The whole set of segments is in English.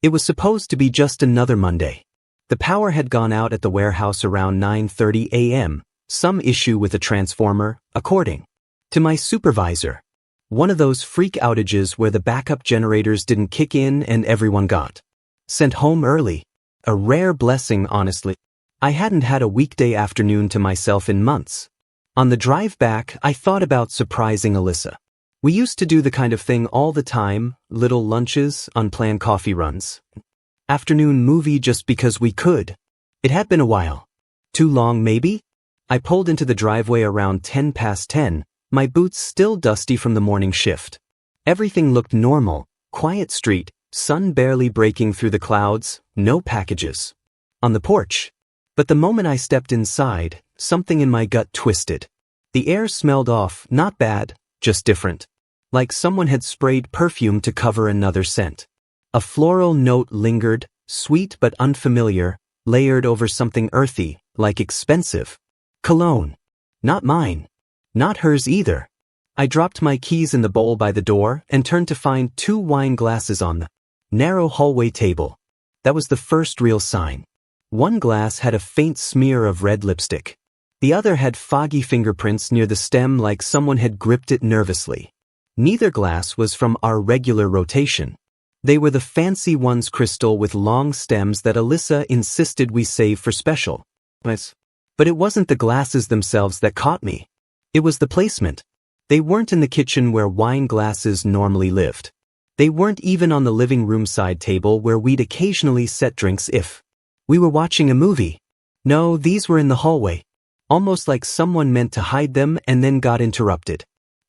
It was supposed to be just another Monday. The power had gone out at the warehouse around 9:30 a.m., some issue with a transformer, according to my supervisor. One of those freak outages where the backup generators didn't kick in and everyone got sent home early. A rare blessing, honestly. I hadn't had a weekday afternoon to myself in months. On the drive back, I thought about surprising Alyssa. We used to do the kind of thing all the time, little lunches, unplanned coffee runs. Afternoon movie just because we could. It had been a while. Too long, maybe? I pulled into the driveway around 10 past 10, my boots still dusty from the morning shift. Everything looked normal, quiet street, sun barely breaking through the clouds, no packages on the porch. But the moment I stepped inside, something in my gut twisted. The air smelled off, not bad, just different. Like someone had sprayed perfume to cover another scent. A floral note lingered, sweet but unfamiliar, layered over something earthy, like expensive cologne. Not mine. Not hers either. I dropped my keys in the bowl by the door and turned to find 2 wine glasses on the narrow hallway table. That was the first real sign. One glass had a faint smear of red lipstick. The other had foggy fingerprints near the stem like someone had gripped it nervously. Neither glass was from our regular rotation. They were the fancy ones, crystal with long stems that Alyssa insisted we save for special. But it wasn't the glasses themselves that caught me. It was the placement. They weren't in the kitchen where wine glasses normally lived. They weren't even on the living room side table where we'd occasionally set drinks if we were watching a movie. No, these were in the hallway. Almost like someone meant to hide them and then got interrupted.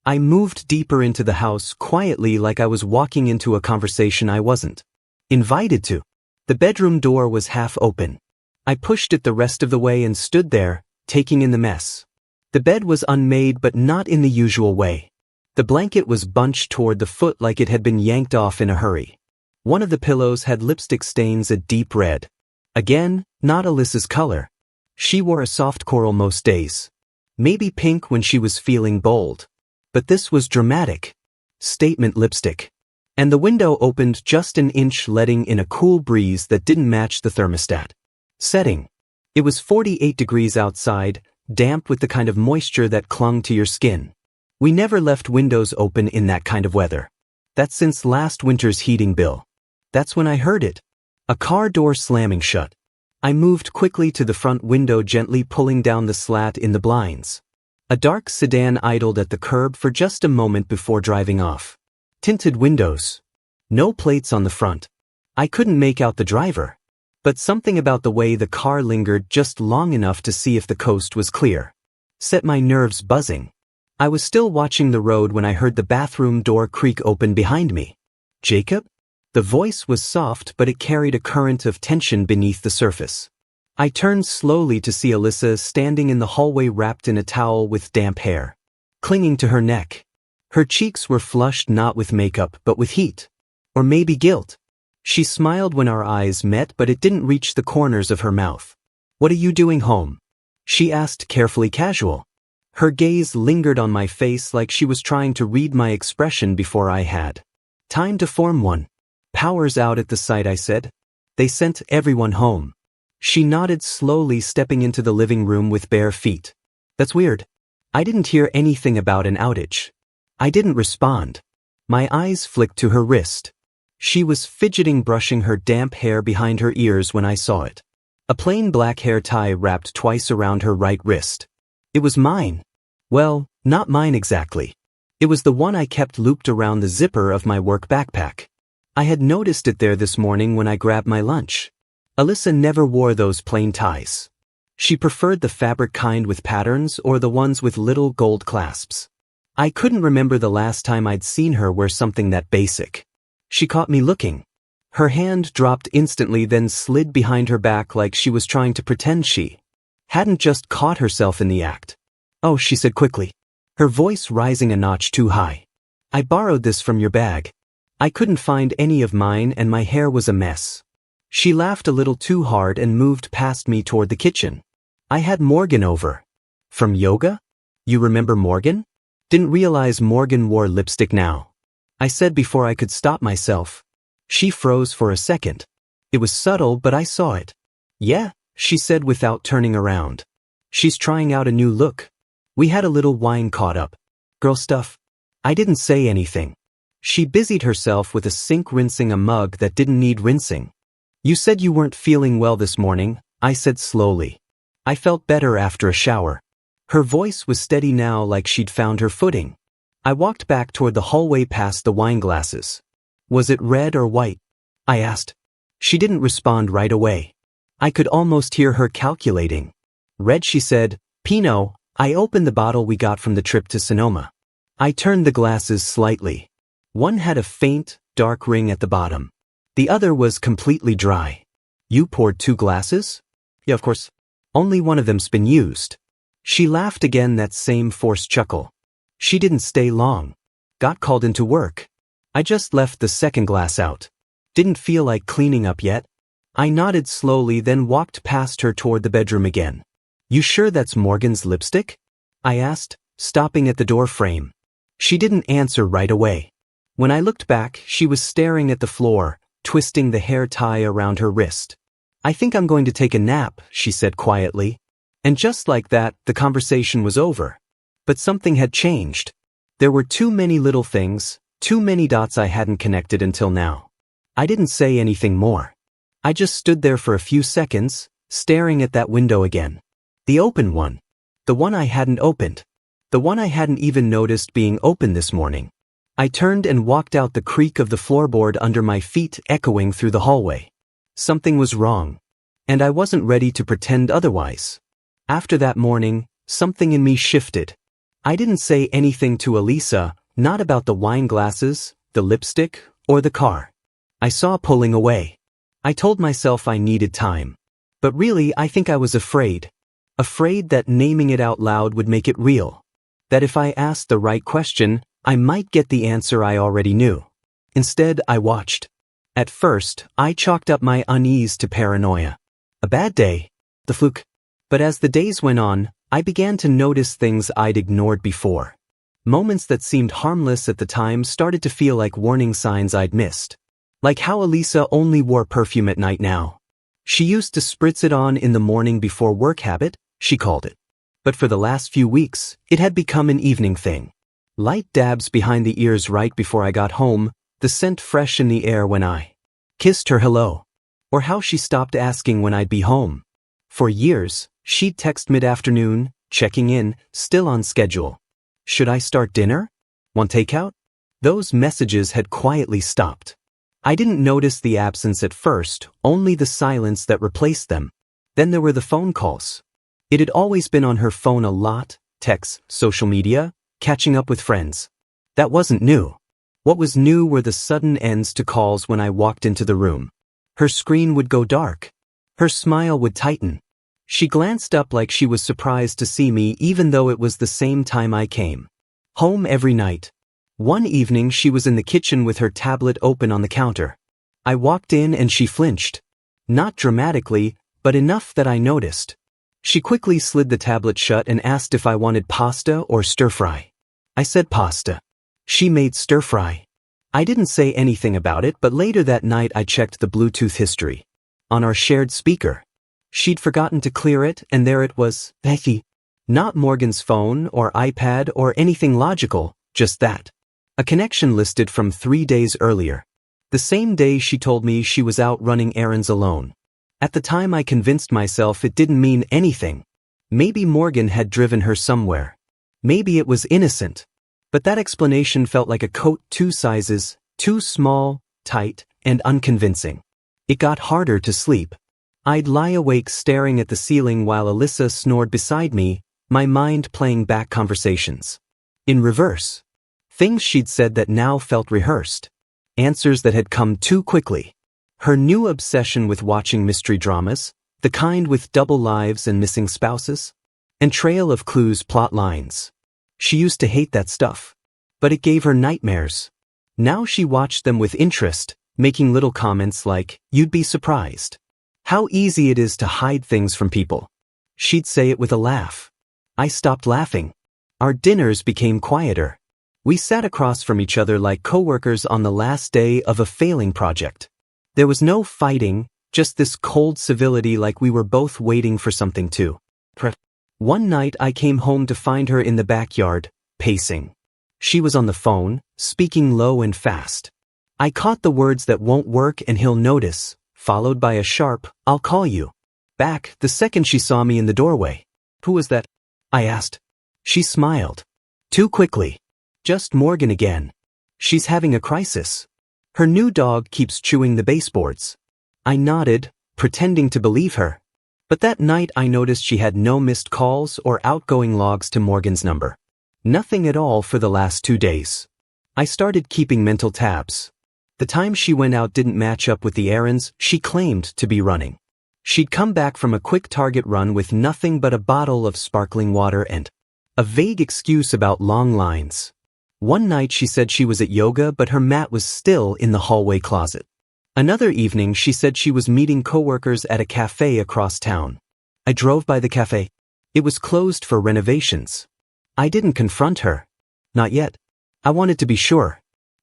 I moved deeper into the house quietly like I was walking into a conversation I wasn't invited to. The bedroom door was half open. I pushed it the rest of the way and stood there, taking in the mess. The bed was unmade but not in the usual way. The blanket was bunched toward the foot like it had been yanked off in a hurry. One of the pillows had lipstick stains a deep red. Again, not Alyssa's color. She wore a soft coral most days. Maybe pink when she was feeling bold. But this was dramatic. Statement lipstick. And the window opened just an inch, letting in a cool breeze that didn't match the thermostat setting. It was 48 degrees outside, damp with the kind of moisture that clung to your skin. We never left windows open in that kind of weather. That's since last winter's heating bill. That's when I heard it. A car door slamming shut. I moved quickly to the front window, gently pulling down the slat in the blinds. A dark sedan idled at the curb for just a moment before driving off. Tinted windows. No plates on the front. I couldn't make out the driver. But something about the way the car lingered just long enough to see if the coast was clear set my nerves buzzing. I was still watching the road when I heard the bathroom door creak open behind me. Jacob? The voice was soft, but it carried a current of tension beneath the surface. I turned slowly to see Alyssa standing in the hallway wrapped in a towel with damp hair clinging to her neck. Her cheeks were flushed not with makeup but with heat. Or maybe guilt. She smiled when our eyes met, but it didn't reach the corners of her mouth. "What are you doing home?" she asked, carefully casual. Her gaze lingered on my face like she was trying to read my expression before I had time to form one. "Power's out at the site," I said. "They sent everyone home." She nodded slowly, stepping into the living room with bare feet. "That's weird. I didn't hear anything about an outage." I didn't respond. My eyes flicked to her wrist. She was fidgeting, brushing her damp hair behind her ears when I saw it. A plain black hair tie wrapped twice around her right wrist. It was mine. Well, not mine exactly. It was the one I kept looped around the zipper of my work backpack. I had noticed it there this morning when I grabbed my lunch. Alyssa never wore those plain ties. She preferred the fabric kind with patterns or the ones with little gold clasps. I couldn't remember the last time I'd seen her wear something that basic. She caught me looking. Her hand dropped instantly, then slid behind her back like she was trying to pretend she hadn't just caught herself in the act. "Oh," she said quickly, her voice rising a notch too high. "I borrowed this from your bag. I couldn't find any of mine and my hair was a mess." She laughed a little too hard and moved past me toward the kitchen. "I had Morgan over." "From yoga? You remember Morgan?" "Didn't realize Morgan wore lipstick now," I said before I could stop myself. She froze for a second. It was subtle, but I saw it. Yeah, she said without turning around. She's trying out a new look. We had a little wine caught up. Girl stuff. I didn't say anything. She busied herself with a sink rinsing a mug that didn't need rinsing. You said you weren't feeling well this morning, I said slowly. I felt better after a shower. Her voice was steady now, like she'd found her footing. I walked back toward the hallway past the wine glasses. Was it red or white? I asked. She didn't respond right away. I could almost hear her calculating. Red, she said. Pinot. I opened the bottle we got from the trip to Sonoma. I turned the glasses slightly. One had a faint, dark ring at the bottom. The other was completely dry. You poured 2 glasses? Yeah, of course. Only one of them's been used. She laughed again, that same forced chuckle. She didn't stay long. Got called into work. I just left the second glass out. Didn't feel like cleaning up yet. I nodded slowly, then walked past her toward the bedroom again. You sure that's Morgan's lipstick? I asked, stopping at the door frame. She didn't answer right away. When I looked back, she was staring at the floor, twisting the hair tie around her wrist. I think I'm going to take a nap, she said quietly. And just like that, the conversation was over. But something had changed. There were too many little things, too many dots I hadn't connected until now. I didn't say anything more. I just stood there for a few seconds, staring at that window again. The open one. The one I hadn't opened. The one I hadn't even noticed being open this morning. I turned and walked out, the creak of the floorboard under my feet echoing through the hallway. Something was wrong. And I wasn't ready to pretend otherwise. After that morning, something in me shifted. I didn't say anything to Elisa, not about the wine glasses, the lipstick, or the car. I saw pulling away. I told myself I needed time. But really, I think I was afraid. Afraid that naming it out loud would make it real. That if I asked the right question, I might get the answer I already knew. Instead, I watched. At first, I chalked up my unease to paranoia. A bad day. The fluke. But as the days went on, I began to notice things I'd ignored before. Moments that seemed harmless at the time started to feel like warning signs I'd missed. Like how Elisa only wore perfume at night now. She used to spritz it on in the morning before work, habit, she called it. But for the last few weeks, it had become an evening thing. Light dabs behind the ears right before I got home, the scent fresh in the air when I kissed her hello. Or how she stopped asking when I'd be home. For years, she'd text mid-afternoon, checking in, still on schedule. Should I start dinner? Want takeout? Those messages had quietly stopped. I didn't notice the absence at first, only the silence that replaced them. Then there were the phone calls. It had always been on her phone a lot, texts, social media, catching up with friends. That wasn't new. What was new were the sudden ends to calls when I walked into the room. Her screen would go dark. Her smile would tighten. She glanced up like she was surprised to see me, even though it was the same time I came home every night. One evening she was in the kitchen with her tablet open on the counter. I walked in and she flinched. Not dramatically, but enough that I noticed. She quickly slid the tablet shut and asked if I wanted pasta or stir-fry. I said pasta. She made stir-fry. I didn't say anything about it, but later that night I checked the Bluetooth history. On our shared speaker. She'd forgotten to clear it, and there it was, Becky. Not Morgan's phone or iPad or anything logical, just that. A connection listed from 3 days earlier. The same day she told me she was out running errands alone. At the time I convinced myself it didn't mean anything. Maybe Morgan had driven her somewhere. Maybe it was innocent. But that explanation felt like a coat 2 sizes, too small, tight, and unconvincing. It got harder to sleep. I'd lie awake staring at the ceiling while Elisa snored beside me, my mind playing back conversations. In reverse. Things she'd said that now felt rehearsed. Answers that had come too quickly. Her new obsession with watching mystery dramas, the kind with double lives and missing spouses. And trail of clues plot lines. She used to hate that stuff. But it gave her nightmares. Now she watched them with interest, making little comments like, "You'd be surprised. How easy it is to hide things from people." She'd say it with a laugh. I stopped laughing. Our dinners became quieter. We sat across from each other like coworkers on the last day of a failing project. There was no fighting, just this cold civility like we were both waiting for something to. One night I came home to find her in the backyard, pacing. She was on the phone, speaking low and fast. I caught the words "that won't work and he'll notice," followed by a sharp, "I'll call you back," the second she saw me in the doorway. "Who was that?" I asked. She smiled. Too quickly. "Just Morgan again. She's having a crisis. Her new dog keeps chewing the baseboards." I nodded, pretending to believe her. But that night I noticed she had no missed calls or outgoing logs to Morgan's number. Nothing at all for the last 2 days. I started keeping mental tabs. The time she went out didn't match up with the errands she claimed to be running. She'd come back from a quick Target run with nothing but a bottle of sparkling water and a vague excuse about long lines. One night she said she was at yoga but her mat was still in the hallway closet. Another evening she said she was meeting coworkers at a cafe across town. I drove by the cafe. It was closed for renovations. I didn't confront her. Not yet. I wanted to be sure.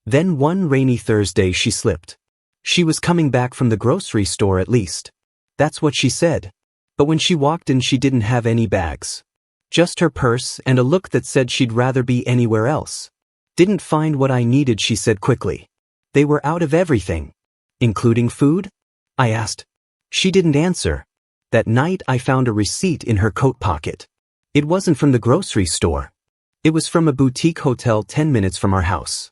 Then one rainy Thursday she slipped. She was coming back from the grocery store at least. That's what she said. But when she walked in she didn't have any bags. Just her purse and a look that said she'd rather be anywhere else. "Didn't find what I needed," she said quickly. "They were out of everything." "Including food?" I asked. She didn't answer. That night I found a receipt in her coat pocket. It wasn't from the grocery store. It was from a boutique hotel 10 minutes from our house.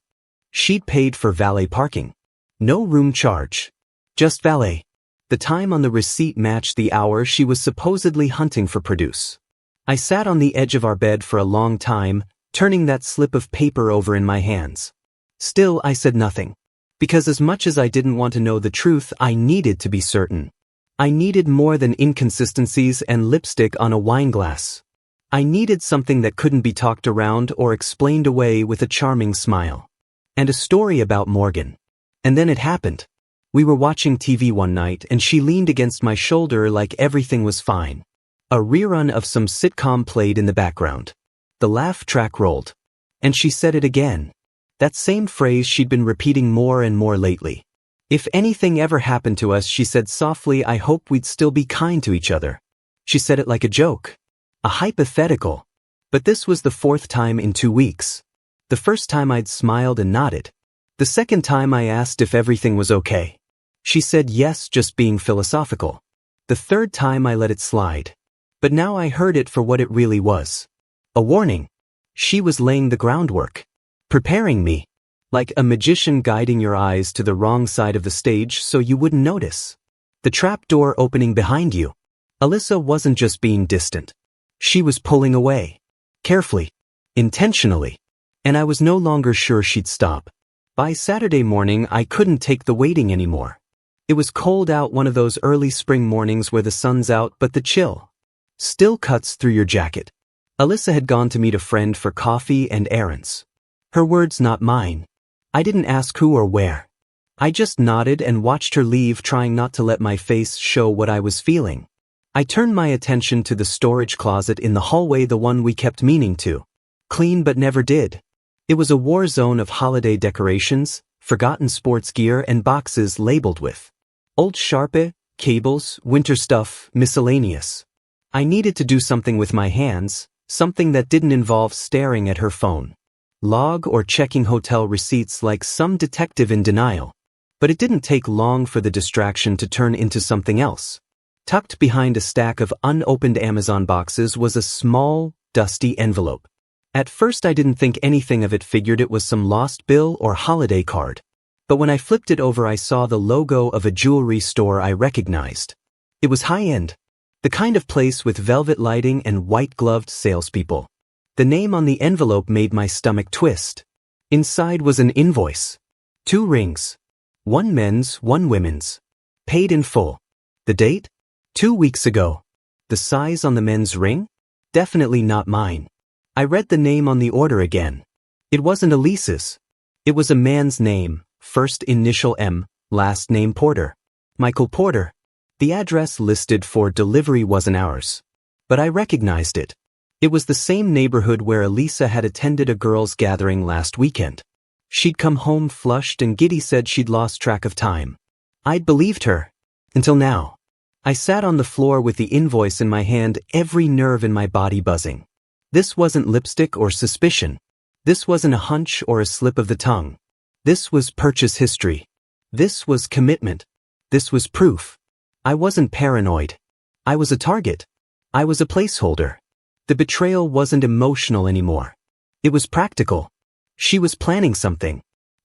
She'd paid for valet parking. No room charge. Just valet. The time on the receipt matched the hour she was supposedly hunting for produce. I sat on the edge of our bed for a long time, turning that slip of paper over in my hands. Still, I said nothing. Because as much as I didn't want to know the truth, I needed to be certain. I needed more than inconsistencies and lipstick on a wine glass. I needed something that couldn't be talked around or explained away with a charming smile. And a story about Morgan. And then it happened. We were watching TV one night and she leaned against my shoulder like everything was fine. A rerun of some sitcom played in the background. The laugh track rolled. And she said it again. That same phrase she'd been repeating more and more lately. "If anything ever happened to us," she said softly, "I hope we'd still be kind to each other." She said it like a joke. A hypothetical. But this was the 4th time in 2 weeks. The first time I'd smiled and nodded. The second time I asked if everything was okay. She said yes, just being philosophical. The third time I let it slide. But now I heard it for what it really was. A warning. She was laying the groundwork. Preparing me. Like a magician guiding your eyes to the wrong side of the stage so you wouldn't notice. The trap door opening behind you. Alyssa wasn't just being distant. She was pulling away. Carefully. Intentionally. And I was no longer sure she'd stop. By Saturday morning I couldn't take the waiting anymore. It was cold out, one of those early spring mornings where the sun's out but the chill still cuts through your jacket. Alyssa had gone to meet a friend for coffee and errands. Her words, not mine. I didn't ask who or where. I just nodded and watched her leave, trying not to let my face show what I was feeling. I turned my attention to the storage closet in the hallway, the one we kept meaning to clean but never did. It was a war zone of holiday decorations, forgotten sports gear, and boxes labeled with old Sharpie, cables, winter stuff, miscellaneous. I needed to do something with my hands, something that didn't involve staring at her phone. Log or checking hotel receipts like some detective in denial. But it didn't take long for the distraction to turn into something else. Tucked behind a stack of unopened Amazon boxes was a small, dusty envelope. At first I didn't think anything of it, figured it was some lost bill or holiday card. But when I flipped it over I saw the logo of a jewelry store I recognized. It was high-end. The kind of place with velvet lighting and white-gloved salespeople. The name on the envelope made my stomach twist. Inside was an invoice. 2 rings. One men's, one women's. Paid in full. The date? 2 weeks ago. The size on the men's ring? Definitely not mine. I read the name on the order again. It wasn't Elise's. It was a man's name, first initial M, last name Porter. Michael Porter. The address listed for delivery wasn't ours. But I recognized it. It was the same neighborhood where Elisa had attended a girls' gathering last weekend. She'd come home flushed and giddy, said she'd lost track of time. I'd believed her. Until now. I sat on the floor with the invoice in my hand, every nerve in my body buzzing. This wasn't lipstick or suspicion. This wasn't a hunch or a slip of the tongue. This was purchase history. This was commitment. This was proof. I wasn't paranoid. I was a target. I was a placeholder. The betrayal wasn't emotional anymore. It was practical. She was planning something.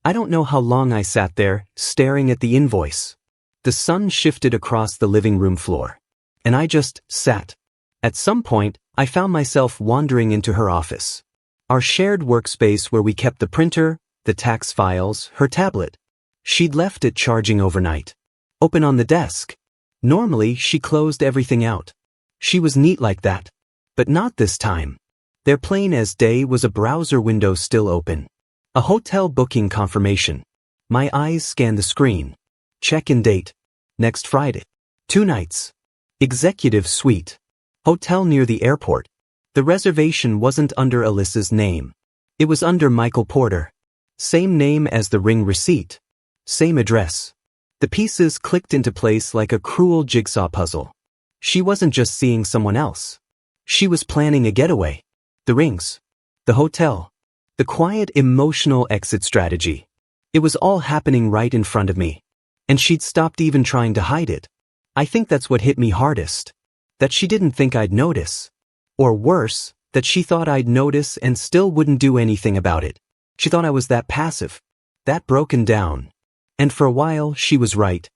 I don't know how long I sat there, staring at the invoice. The sun shifted across the living room floor. And I just sat. At some point, I found myself wandering into her office. Our shared workspace where we kept the printer, the tax files, her tablet. She'd left it charging overnight. Open on the desk. Normally, she closed everything out. She was neat like that. But not this time. There plain as day was a browser window still open. A hotel booking confirmation. My eyes scanned the screen. Check-in date. Next Friday. 2 nights. Executive suite. Hotel near the airport. The reservation wasn't under Alyssa's name. It was under Michael Porter. Same name as the ring receipt. Same address. The pieces clicked into place like a cruel jigsaw puzzle. She wasn't just seeing someone else. She was planning a getaway. The rings. The hotel. The quiet emotional exit strategy. It was all happening right in front of me. And she'd stopped even trying to hide it. I think that's what hit me hardest. That she didn't think I'd notice. Or worse, that she thought I'd notice and still wouldn't do anything about it. She thought I was that passive. That broken down. And for a while, she was right.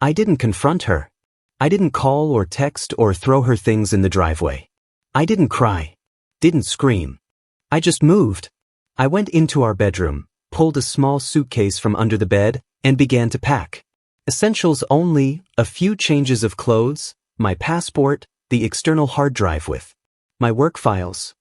I didn't confront her. I didn't call or text or throw her things in the driveway. I didn't cry. Didn't scream. I just moved. I went into our bedroom, pulled a small suitcase from under the bed, and began to pack. Essentials only, a few changes of clothes, my passport, the external hard drive with my work files.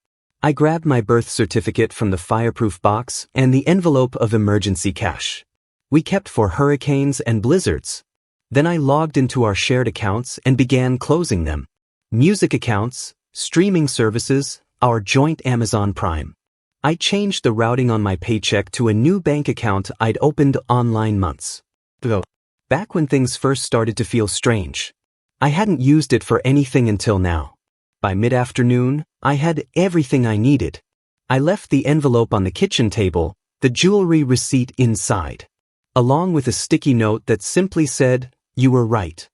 I grabbed my birth certificate from the fireproof box and the envelope of emergency cash. We kept for hurricanes and blizzards. Then I logged into our shared accounts and began closing them. Music accounts, streaming services, our joint Amazon Prime. I changed the routing on my paycheck to a new bank account I'd opened online months ago. Back when things first started to feel strange. I hadn't used it for anything until now. By mid-afternoon, I had everything I needed. I left the envelope on the kitchen table, the jewelry receipt inside, along with a sticky note that simply said, "You were right."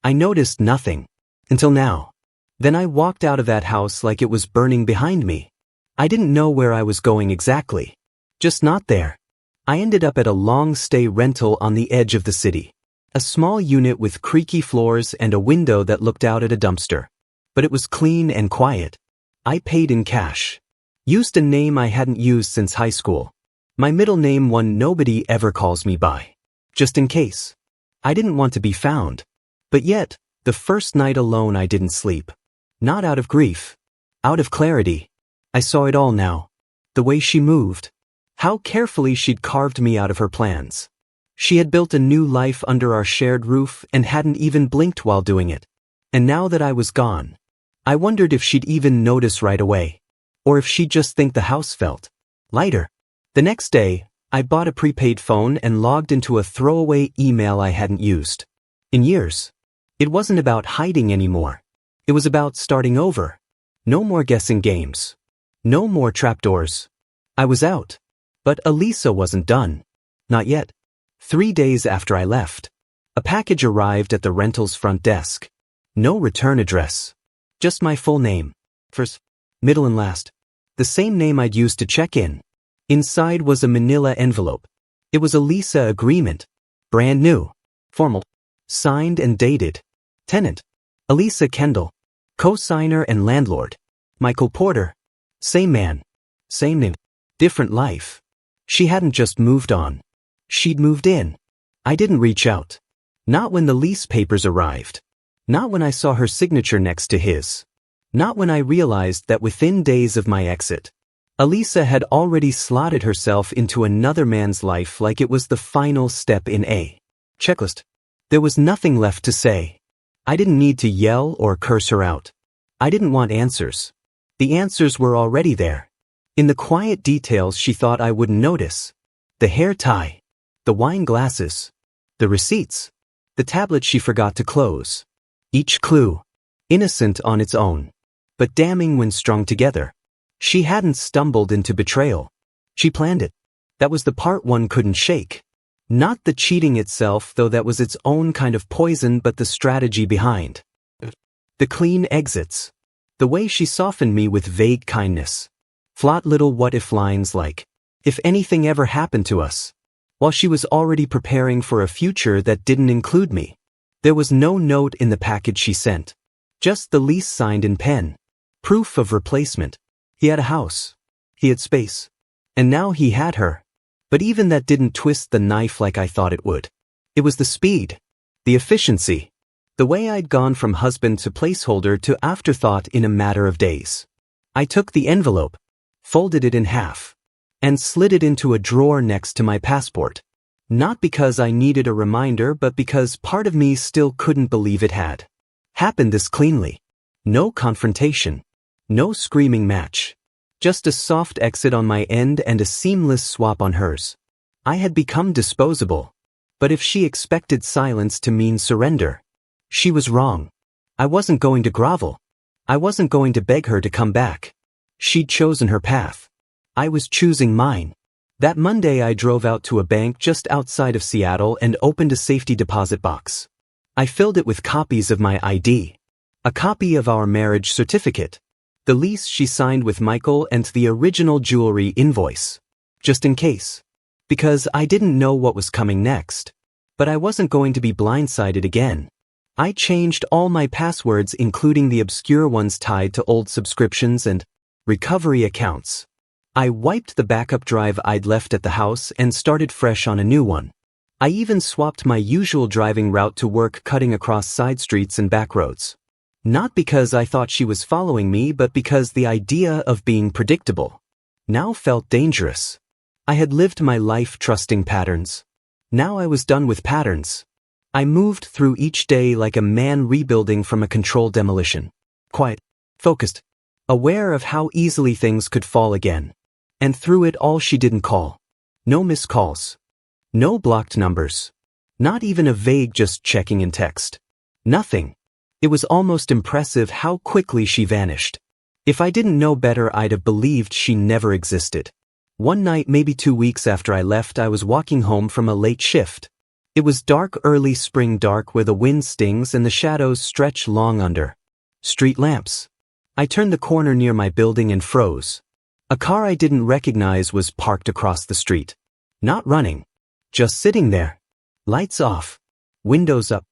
I noticed nothing. Until now. Then I walked out of that house like it was burning behind me. I didn't know where I was going exactly. Just not there. I ended up at a long-stay rental on the edge of the city. A small unit with creaky floors and a window that looked out at a dumpster. But it was clean and quiet. I paid in cash. Used a name I hadn't used since high school. My middle name, one nobody ever calls me by. Just in case. I didn't want to be found. But yet, the first night alone I didn't sleep. Not out of grief. Out of clarity. I saw it all now. The way she moved. How carefully she'd carved me out of her plans. She had built a new life under our shared roof and hadn't even blinked while doing it. And now that I was gone, I wondered if she'd even notice right away. Or if she'd just think the house felt lighter. The next day, I bought a prepaid phone and logged into a throwaway email I hadn't used in years. It wasn't about hiding anymore. It was about starting over. No more guessing games. No more trapdoors. I was out. But Elisa wasn't done. Not yet. 3 days after I left, a package arrived at the rental's front desk. No return address. Just my full name. First, middle and last. The same name I'd used to check in. Inside was a manila envelope. It was a lease agreement. Brand new. Formal. Signed and dated. Tenant. Elisa Kendall. Co-signer and landlord. Michael Porter. Same man. Same name. Different life. She hadn't just moved on. She'd moved in. I didn't reach out. Not when the lease papers arrived. Not when I saw her signature next to his. Not when I realized that within days of my exit, Elisa had already slotted herself into another man's life like it was the final step in a checklist. There was nothing left to say. I didn't need to yell or curse her out. I didn't want answers. The answers were already there. In the quiet details she thought I wouldn't notice. The hair tie. The wine glasses. The receipts. The the tablet she forgot to close. Each clue, innocent on its own, but damning when strung together. She hadn't stumbled into betrayal. She planned it. That was the part one couldn't shake. Not the cheating itself, though that was its own kind of poison, but the strategy behind. The clean exits. The way she softened me with vague kindness. Flat little what-if lines like, if anything ever happened to us. While she was already preparing for a future that didn't include me. There was no note in the package she sent. Just the lease signed in pen. Proof of replacement. He had a house. He had space. And now he had her. But even that didn't twist the knife like I thought it would. It was the speed. The efficiency. The way I'd gone from husband to placeholder to afterthought in a matter of days. I took the envelope, folded it in half, and slid it into a drawer next to my passport. Not because I needed a reminder, but because part of me still couldn't believe it had happened this cleanly. No confrontation. No screaming match. Just a soft exit on my end and a seamless swap on hers. I had become disposable. But if she expected silence to mean surrender, she was wrong. I wasn't going to grovel. I wasn't going to beg her to come back. She'd chosen her path. I was choosing mine. That Monday I drove out to a bank just outside of Seattle and opened a safety deposit box. I filled it with copies of my ID. A copy of our marriage certificate. The lease she signed with Michael and the original jewelry invoice. Just in case. Because I didn't know what was coming next. But I wasn't going to be blindsided again. I changed all my passwords, including the obscure ones tied to old subscriptions and recovery accounts. I wiped the backup drive I'd left at the house and started fresh on a new one. I even swapped my usual driving route to work, cutting across side streets and back roads. Not because I thought she was following me, but because the idea of being predictable now felt dangerous. I had lived my life trusting patterns. Now I was done with patterns. I moved through each day like a man rebuilding from a controlled demolition. Quiet, focused, aware of how easily things could fall again. And through it all she didn't call. No missed calls. No blocked numbers. Not even a vague just checking in text. Nothing. It was almost impressive how quickly she vanished. If I didn't know better, I'd have believed she never existed. One night, maybe 2 weeks after I left, I was walking home from a late shift. It was dark, early spring dark, where the wind stings and the shadows stretch long under street lamps. I turned the corner near my building and froze. A car I didn't recognize was parked across the street. Not running. Just sitting there. Lights off. Windows up.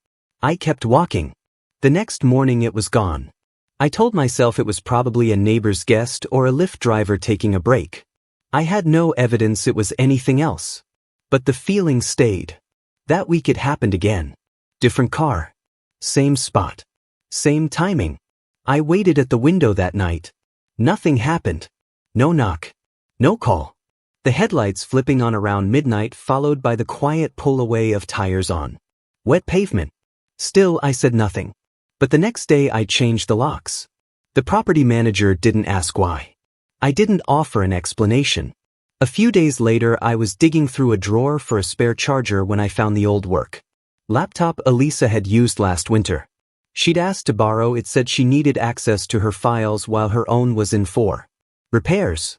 I kept walking. The next morning it was gone. I told myself it was probably a neighbor's guest or a Lyft driver taking a break. I had no evidence it was anything else. But the feeling stayed. That week it happened again. Different car. Same spot. Same timing. I waited at the window that night. Nothing happened. No knock. No call. The headlights flipping on around midnight, followed by the quiet pull away of tires on wet pavement. Still, I said nothing. But the next day I changed the locks. The property manager didn't ask why. I didn't offer an explanation. A few days later I was digging through a drawer for a spare charger when I found the old work laptop Elisa had used last winter. She'd asked to borrow it, said she needed access to her files while her own was in for repairs.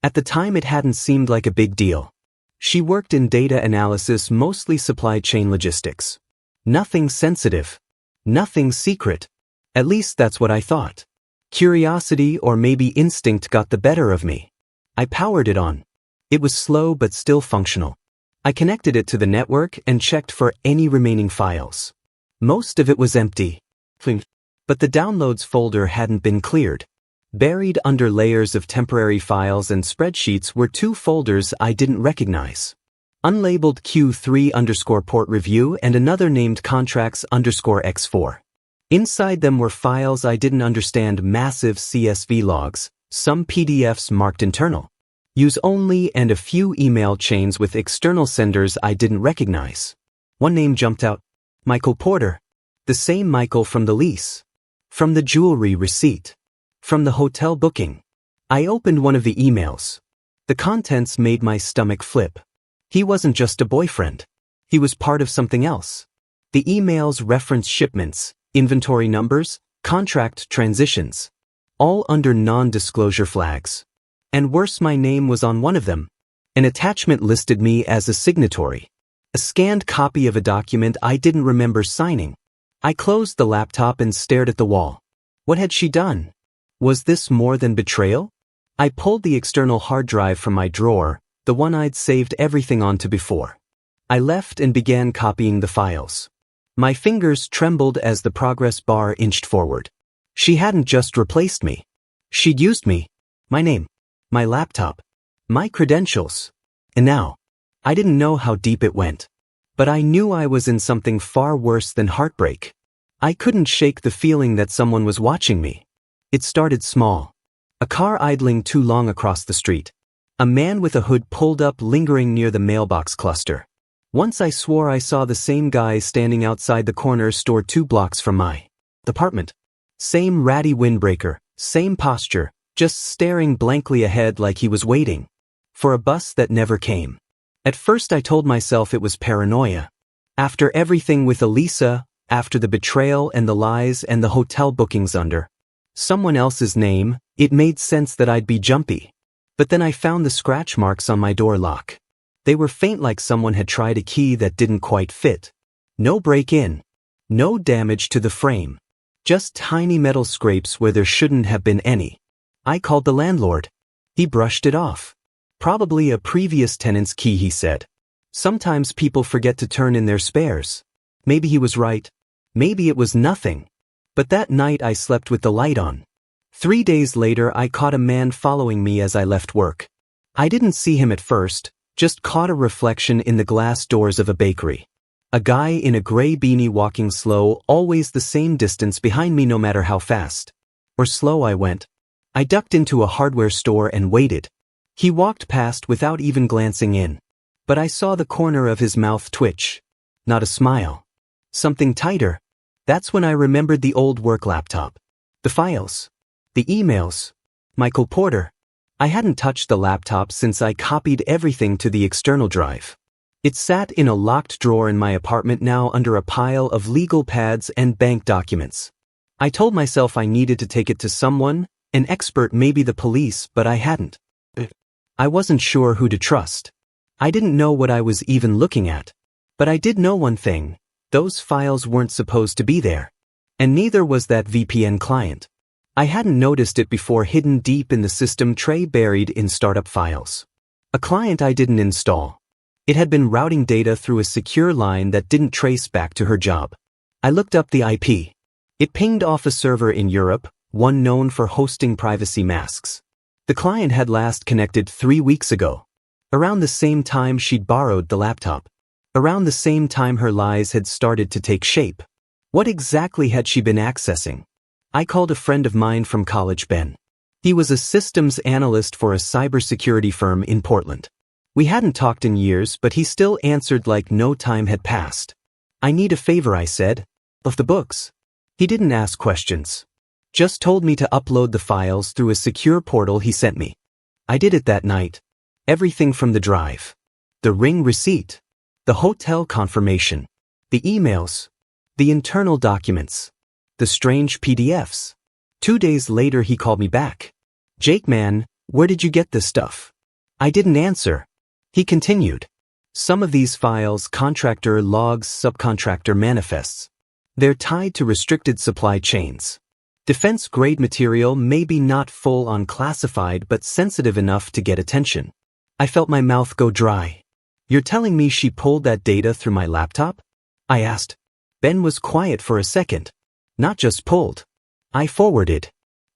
At the time it hadn't seemed like a big deal. She worked in data analysis, mostly supply chain logistics. Nothing sensitive. Nothing secret. At least that's what I thought. Curiosity, or maybe instinct, got the better of me. I powered it on. It was slow but still functional. I connected it to the network and checked for any remaining files. Most of it was empty. But the downloads folder hadn't been cleared. Buried under layers of temporary files and spreadsheets were 2 folders I didn't recognize. Unlabeled Q3_port review and another named contracts_X4. Inside them were files I didn't understand, massive CSV logs, some PDFs marked internal, use only, and a few email chains with external senders I didn't recognize. One name jumped out. Michael Porter. The same Michael from the lease. From the jewelry receipt. From the hotel booking. I opened one of the emails. The contents made my stomach flip. He wasn't just a boyfriend. He was part of something else. The emails reference shipments, inventory numbers, contract transitions, all under non-disclosure flags. And worse, my name was on one of them. An attachment listed me as a signatory. A scanned copy of a document I didn't remember signing. I closed the laptop and stared at the wall. What had she done? Was this more than betrayal? I pulled the external hard drive from my drawer, the one I'd saved everything onto before. I left and began copying the files. My fingers trembled as the progress bar inched forward. She hadn't just replaced me. She'd used me. My name. My laptop. My credentials. And now, I didn't know how deep it went. But I knew I was in something far worse than heartbreak. I couldn't shake the feeling that someone was watching me. It started small. A car idling too long across the street. A man with a hood pulled up, lingering near the mailbox cluster. Once I swore I saw the same guy standing outside the corner store 2 blocks from my apartment. Same ratty windbreaker, same posture, just staring blankly ahead like he was waiting for a bus that never came. At first I told myself it was paranoia. After everything with Elisa, after the betrayal and the lies and the hotel bookings under someone else's name, it made sense that I'd be jumpy. But then I found the scratch marks on my door lock. They were faint, like someone had tried a key that didn't quite fit. No break-in. No damage to the frame. Just tiny metal scrapes where there shouldn't have been any. I called the landlord. He brushed it off. Probably a previous tenant's key, he said. Sometimes people forget to turn in their spares. Maybe he was right. Maybe it was nothing. But that night I slept with the light on. 3 days later I caught a man following me as I left work. I didn't see him at first, just caught a reflection in the glass doors of a bakery. A guy in a gray beanie walking slow, always the same distance behind me no matter how fast or slow I went. I ducked into a hardware store and waited. He walked past without even glancing in. But I saw the corner of his mouth twitch. Not a smile. Something tighter. That's when I remembered the old work laptop. The files. The emails. Michael Porter. I hadn't touched the laptop since I copied everything to the external drive. It sat in a locked drawer in my apartment now under a pile of legal pads and bank documents. I told myself I needed to take it to someone, an expert, maybe the police, but I hadn't. I wasn't sure who to trust. I didn't know what I was even looking at. But I did know one thing. Those files weren't supposed to be there. And neither was that VPN client. I hadn't noticed it before, hidden deep in the system tray, buried in startup files. A client I didn't install. It had been routing data through a secure line that didn't trace back to her job. I looked up the IP. It pinged off a server in Europe, one known for hosting privacy masks. The client had last connected 3 weeks ago. Around the same time she'd borrowed the laptop. Around the same time her lies had started to take shape. What exactly had she been accessing? I called a friend of mine from college, Ben. He was a systems analyst for a cybersecurity firm in Portland. We hadn't talked in years, but he still answered like no time had passed. I need a favor, I said. Of the books. He didn't ask questions. Just told me to upload the files through a secure portal he sent me. I did it that night. Everything from the drive. The ring receipt. The hotel confirmation. The emails. The internal documents. The strange PDFs. 2 days later he called me back. Jake, man, where did you get this stuff? I didn't answer. He continued. Some of these files, contractor logs, subcontractor manifests. They're tied to restricted supply chains. Defense-grade material, maybe not full-on classified, but sensitive enough to get attention. I felt my mouth go dry. You're telling me she pulled that data through my laptop? I asked. Ben was quiet for a second. Not just pulled. I forwarded.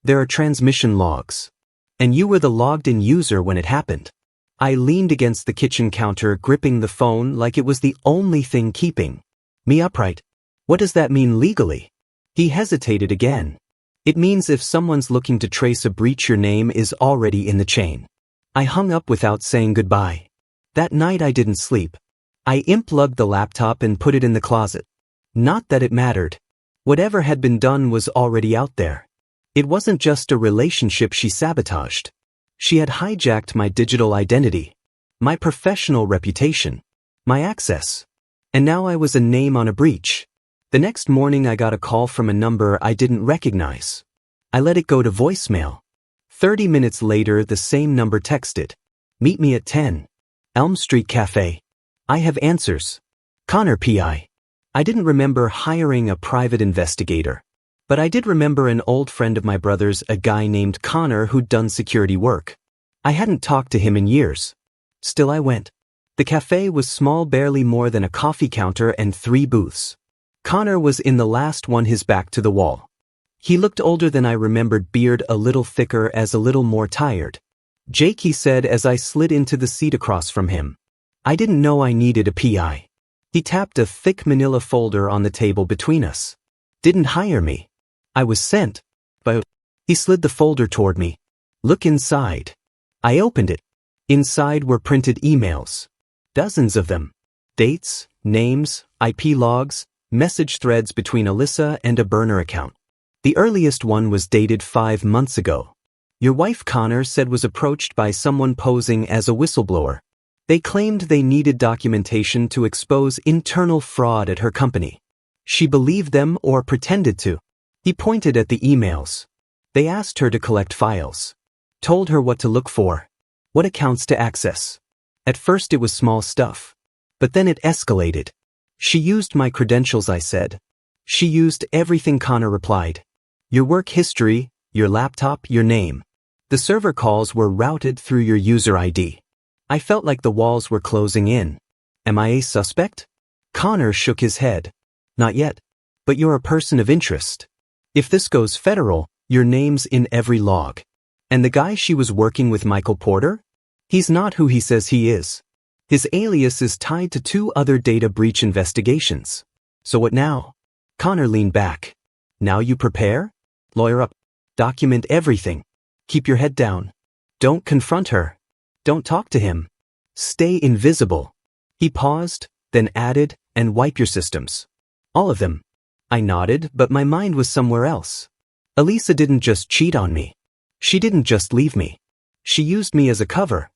There are transmission logs. And you were the logged-in user when it happened. I leaned against the kitchen counter, gripping the phone like it was the only thing keeping me upright. What does that mean legally? He hesitated again. It means if someone's looking to trace a breach, your name is already in the chain. I hung up without saying goodbye. That night I didn't sleep. I unplugged the laptop and put it in the closet. Not that it mattered. Whatever had been done was already out there. It wasn't just a relationship she sabotaged. She had hijacked my digital identity, my professional reputation, my access. And now I was a name on a breach. The next morning I got a call from a number I didn't recognize. I let it go to voicemail. 30 minutes later, the same number texted. Meet me at 10. Elm Street Cafe. I have answers. Connor P.I. I didn't remember hiring a private investigator. But I did remember an old friend of my brother's, a guy named Connor who'd done security work. I hadn't talked to him in years. Still I went. The cafe was small, barely more than a coffee counter and 3 booths. Connor was in the last one, his back to the wall. He looked older than I remembered, beard a little thicker, as a little more tired. Jake, he said as I slid into the seat across from him. I didn't know I needed a PI. He tapped a thick manila folder on the table between us. Didn't hire me. I was sent. But he slid the folder toward me. Look inside. I opened it. Inside were printed emails. Dozens of them. Dates, names, IP logs, message threads between Alyssa and a burner account. The earliest one was dated 5 months ago. Your wife, Connor, said was approached by someone posing as a whistleblower. They claimed they needed documentation to expose internal fraud at her company. She believed them or pretended to. He pointed at the emails. They asked her to collect files. Told her what to look for. What accounts to access. At first it was small stuff. But then it escalated. She used my credentials, I said. She used everything, Connor replied. Your work history, your laptop, your name. The server calls were routed through your user ID. I felt like the walls were closing in. Am I a suspect? Connor shook his head. Not yet. But you're a person of interest. If this goes federal, your name's in every log. And the guy she was working with, Michael Porter? He's not who he says he is. His alias is tied to 2 other data breach investigations. So what now? Connor leaned back. Now you prepare? Lawyer up. Document everything. Keep your head down. Don't confront her. Don't talk to him. Stay invisible. He paused, then added, and wipe your systems. All of them. I nodded, but my mind was somewhere else. Elisa didn't just cheat on me. She didn't just leave me. She used me as a cover.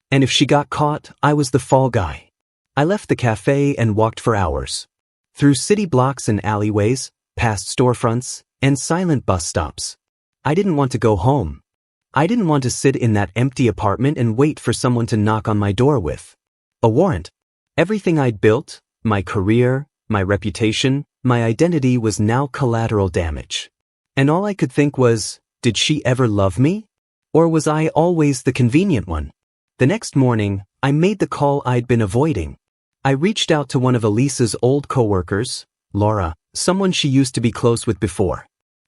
And if she got caught, I was the fall guy. I left the cafe and walked for hours. Through city blocks and alleyways, past storefronts, and silent bus stops. I didn't want to go home. I didn't want to sit in that empty apartment and wait for someone to knock on my door with a warrant. Everything I'd built, my career, my reputation, my identity was now collateral damage. And all I could think was, did she ever love me? Or was I always the convenient one? The next morning, I made the call I'd been avoiding. I reached out to one of Elisa's old coworkers, Laura, someone she used to be close with before.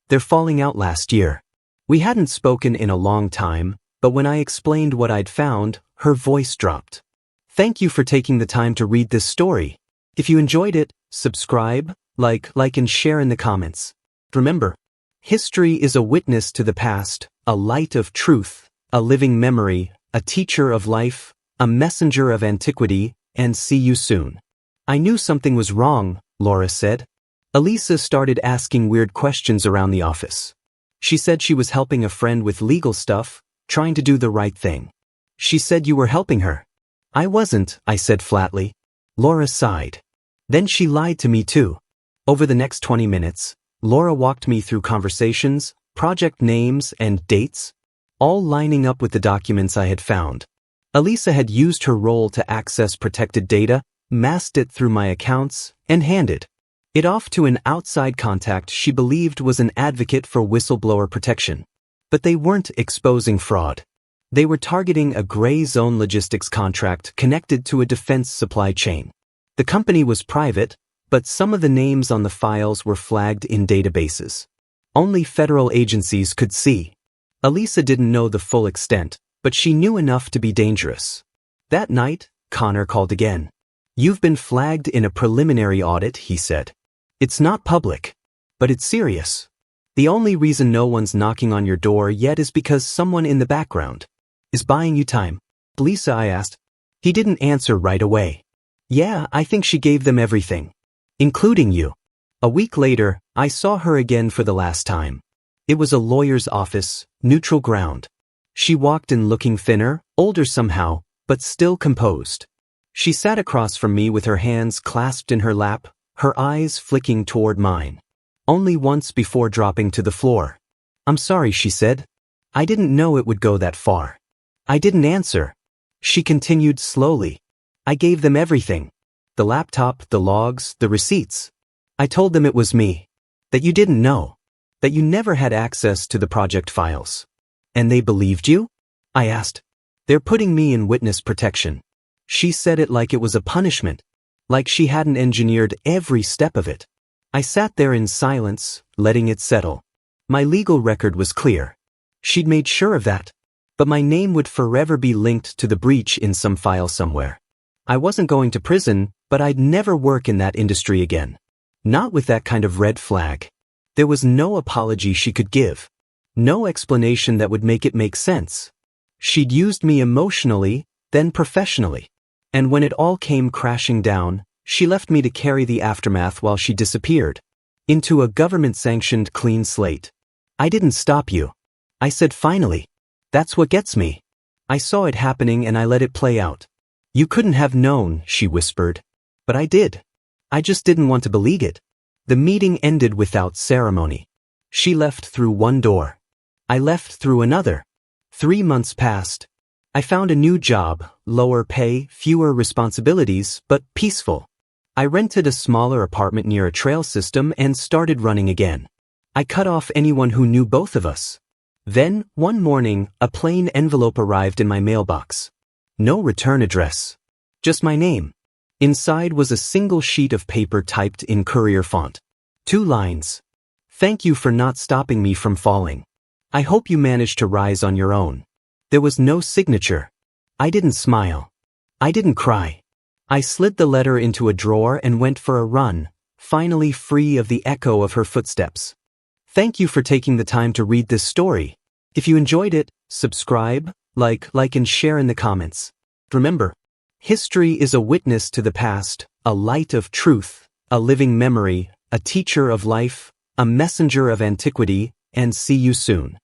They're falling out last year. We hadn't spoken in a long time, but when I explained what I'd found, her voice dropped. Thank you for taking the time to read this story. If you enjoyed it, subscribe, like and share in the comments. Remember, history is a witness to the past, a light of truth, a living memory, a teacher of life, a messenger of antiquity, and see you soon. I knew something was wrong, Laura said. Elisa started asking weird questions around the office. She said she was helping a friend with legal stuff, trying to do the right thing. She said you were helping her. I wasn't, I said flatly. Laura sighed. Then she lied to me too. Over the next 20 minutes, Laura walked me through conversations, project names, and dates, all lining up with the documents I had found. Elisa had used her role to access protected data, masked it through my accounts, and handed it off to an outside contact she believed was an advocate for whistleblower protection. But they weren't exposing fraud. They were targeting a gray zone logistics contract connected to a defense supply chain. The company was private, but some of the names on the files were flagged in databases. Only federal agencies could see. Elisa didn't know the full extent, but she knew enough to be dangerous. That night, Connor called again. You've been flagged in a preliminary audit, he said. It's not public, but it's serious. The only reason no one's knocking on your door yet is because someone in the background is buying you time. Elisa, I asked. He didn't answer right away. Yeah, I think she gave them everything, including you. A week later, I saw her again for the last time. It was a lawyer's office, neutral ground. She walked in looking thinner, older somehow, but still composed. She sat across from me with her hands clasped in her lap, her eyes flicking toward mine. Only once before dropping to the floor. "I'm sorry," she said. "I didn't know it would go that far." I didn't answer. She continued slowly. "I gave them everything. The laptop, the logs, the receipts. I told them it was me. That you didn't know. That you never had access to the project files." "And they believed you?" I asked. "They're putting me in witness protection." She said it like it was a punishment. Like she hadn't engineered every step of it. I sat there in silence, letting it settle. My legal record was clear. She'd made sure of that. But my name would forever be linked to the breach in some file somewhere. I wasn't going to prison, but I'd never work in that industry again. Not with that kind of red flag. There was no apology she could give. No explanation that would make it make sense. She'd used me emotionally, then professionally. And when it all came crashing down, she left me to carry the aftermath while she disappeared. Into a government-sanctioned clean slate. "I didn't stop you." I said finally. "That's what gets me. I saw it happening and I let it play out." "You couldn't have known," she whispered. "But I did. I just didn't want to believe it." The meeting ended without ceremony. She left through one door. I left through another. 3 months passed. I found a new job, lower pay, fewer responsibilities, but peaceful. I rented a smaller apartment near a trail system and started running again. I cut off anyone who knew both of us. Then, one morning, a plain envelope arrived in my mailbox. No return address. Just my name. Inside was a single sheet of paper typed in courier font. 2 lines. "Thank you for not stopping me from falling. I hope you managed to rise on your own." There was no signature. I didn't smile. I didn't cry. I slid the letter into a drawer and went for a run, finally free of the echo of her footsteps. Thank you for taking the time to read this story. If you enjoyed it, subscribe, like and share in the comments. Remember, history is a witness to the past, a light of truth, a living memory, a teacher of life, a messenger of antiquity, and see you soon.